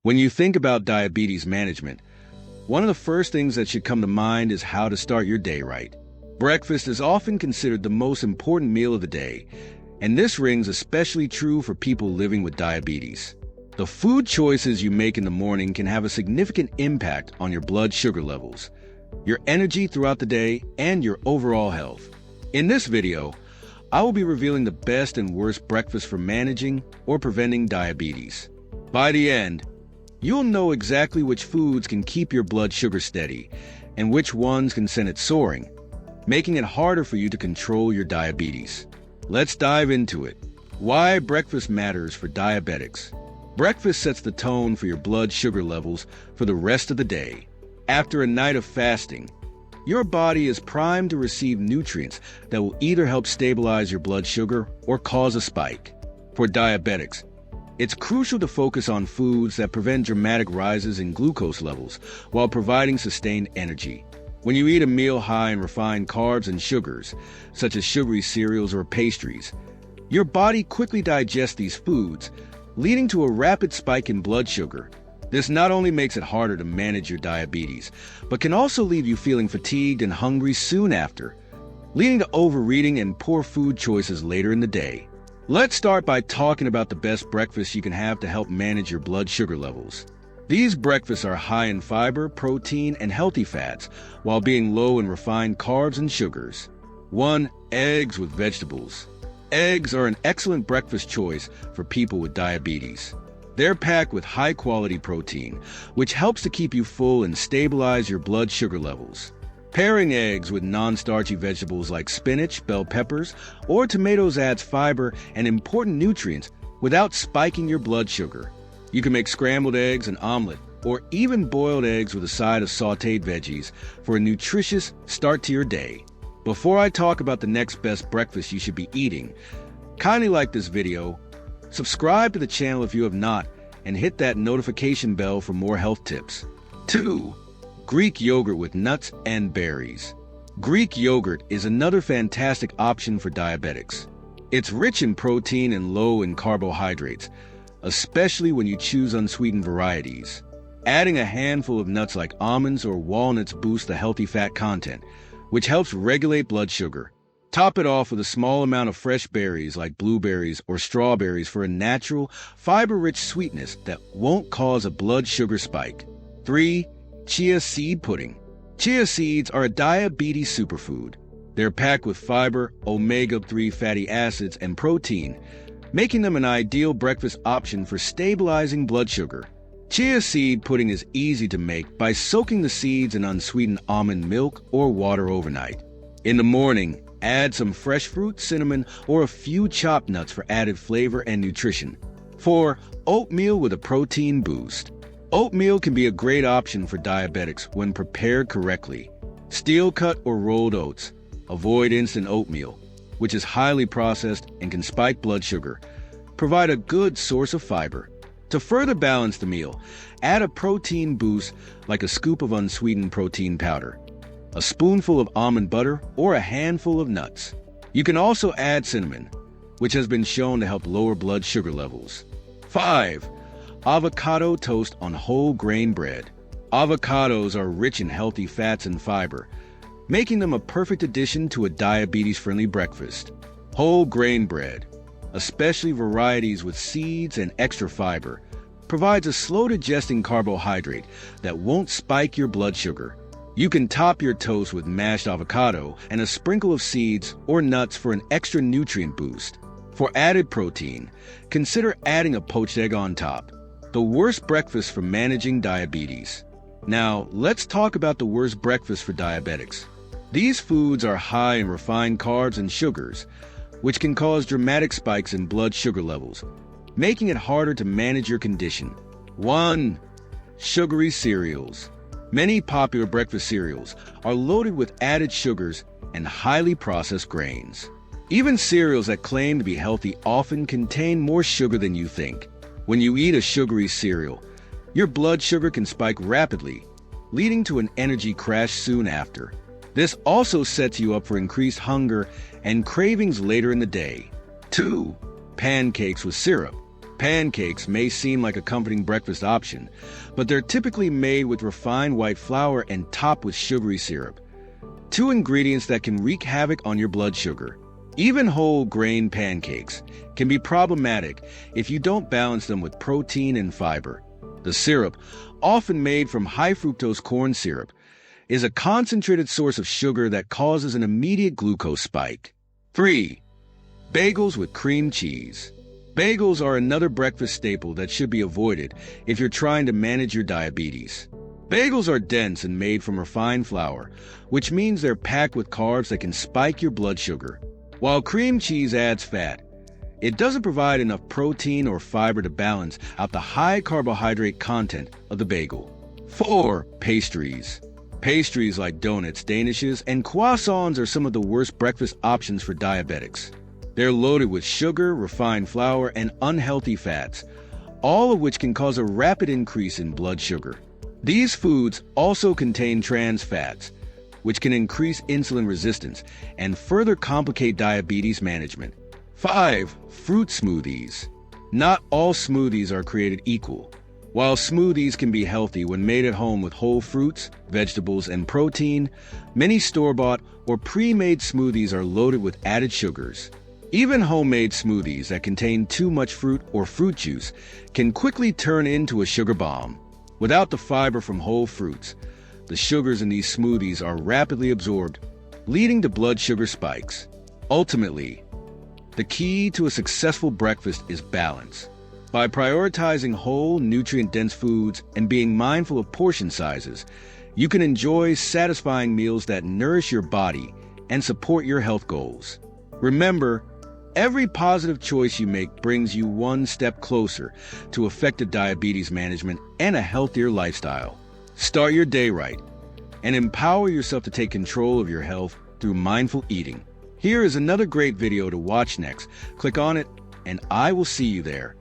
When you think about diabetes management, one of the first things that should come to mind is how to start your day right. Breakfast is often considered the most important meal of the day, and this rings especially true for people living with diabetes. The food choices you make in the morning can have a significant impact on your blood sugar levels, your energy throughout the day, and your overall health. In this video, I will be revealing the best and worst breakfast for managing or preventing diabetes. By the end, you'll know exactly which foods can keep your blood sugar steady and which ones can send it soaring, making it harder for you to control your diabetes. Let's dive into it. Why breakfast matters for diabetics. Breakfast sets the tone for your blood sugar levels for the rest of the day. After a night of fasting, your body is primed to receive nutrients that will either help stabilize your blood sugar or cause a spike. For diabetics, it's crucial to focus on foods that prevent dramatic rises in glucose levels while providing sustained energy. When you eat a meal high in refined carbs and sugars, such as sugary cereals or pastries, your body quickly digests these foods, leading to a rapid spike in blood sugar. This not only makes it harder to manage your diabetes, but can also leave you feeling fatigued and hungry soon after, leading to overeating and poor food choices later in the day. Let's start by talking about the best breakfast you can have to help manage your blood sugar levels. These breakfasts are high in fiber, protein, and healthy fats, while being low in refined carbs and sugars. 1. Eggs with vegetables. Eggs are an excellent breakfast choice for people with diabetes. They're packed with high-quality protein, which helps to keep you full and stabilize your blood sugar levels. Pairing eggs with non-starchy vegetables like spinach, bell peppers, or tomatoes adds fiber and important nutrients without spiking your blood sugar. You can make scrambled eggs, an omelet, or even boiled eggs with a side of sautéed veggies for a nutritious start to your day. Before I talk about the next best breakfast you should be eating, kindly like this video, subscribe to the channel if you have not, and hit that notification bell for more health tips. 2. Greek yogurt with nuts and berries. Greek yogurt is another fantastic option for diabetics. It's rich in protein and low in carbohydrates, especially when you choose unsweetened varieties. Adding a handful of nuts like almonds or walnuts boosts the healthy fat content, which helps regulate blood sugar. Top it off with a small amount of fresh berries like blueberries or strawberries for a natural, fiber-rich sweetness that won't cause a blood sugar spike. 3. Chia seed pudding. Chia seeds are a diabetes superfood. They're packed with fiber, omega-3 fatty acids, and protein, making them an ideal breakfast option for stabilizing blood sugar. Chia seed pudding is easy to make by soaking the seeds in unsweetened almond milk or water overnight. In the morning, add some fresh fruit, cinnamon, or a few chopped nuts for added flavor and nutrition. 4. Oatmeal with a protein boost. Oatmeal can be a great option for diabetics when prepared correctly. Steel-cut or rolled oats. Avoid instant oatmeal, which is highly processed and can spike blood sugar. Provide a good source of fiber. To further balance the meal, add a protein boost like a scoop of unsweetened protein powder, a spoonful of almond butter, or a handful of nuts. You can also add cinnamon, which has been shown to help lower blood sugar levels. 5. Avocado toast on whole grain bread. Avocados are rich in healthy fats and fiber, making them a perfect addition to a diabetes-friendly breakfast. Whole grain bread, especially varieties with seeds and extra fiber, provides a slow-digesting carbohydrate that won't spike your blood sugar. You can top your toast with mashed avocado and a sprinkle of seeds or nuts for an extra nutrient boost. For added protein, consider adding a poached egg on top. The worst breakfast for managing diabetes. Now, let's talk about the worst breakfast for diabetics. These foods are high in refined carbs and sugars, which can cause dramatic spikes in blood sugar levels, making it harder to manage your condition. 1. Sugary cereals. Many popular breakfast cereals are loaded with added sugars and highly processed grains. Even cereals that claim to be healthy often contain more sugar than you think. When you eat a sugary cereal, your blood sugar can spike rapidly, leading to an energy crash soon after. This also sets you up for increased hunger and cravings later in the day. 2. Pancakes with syrup. Pancakes may seem like a comforting breakfast option, but they're typically made with refined white flour and topped with sugary syrup, two ingredients that can wreak havoc on your blood sugar. Even whole grain pancakes can be problematic if you don't balance them with protein and fiber. The syrup, often made from high fructose corn syrup, is a concentrated source of sugar that causes an immediate glucose spike. 3. Bagels with cream cheese. Bagels are another breakfast staple that should be avoided if you're trying to manage your diabetes. Bagels are dense and made from refined flour, which means they're packed with carbs that can spike your blood sugar. While cream cheese adds fat, it doesn't provide enough protein or fiber to balance out the high carbohydrate content of the bagel. 4. Pastries. Pastries like donuts, danishes, and croissants are some of the worst breakfast options for diabetics. They're loaded with sugar, refined flour, and unhealthy fats, all of which can cause a rapid increase in blood sugar. These foods also contain trans fats, which can increase insulin resistance and further complicate diabetes management. 5. Fruit smoothies. Not all smoothies are created equal. While smoothies can be healthy when made at home with whole fruits, vegetables, and protein, many store-bought or pre-made smoothies are loaded with added sugars. Even homemade smoothies that contain too much fruit or fruit juice can quickly turn into a sugar bomb. Without the fiber from whole fruits, the sugars in these smoothies are rapidly absorbed, leading to blood sugar spikes. Ultimately, the key to a successful breakfast is balance. By prioritizing whole, nutrient-dense foods and being mindful of portion sizes, you can enjoy satisfying meals that nourish your body and support your health goals. Remember, every positive choice you make brings you one step closer to effective diabetes management and a healthier lifestyle. Start your day right and empower yourself to take control of your health through mindful eating. Here is another great video to watch next. Click on it, and I will see you there.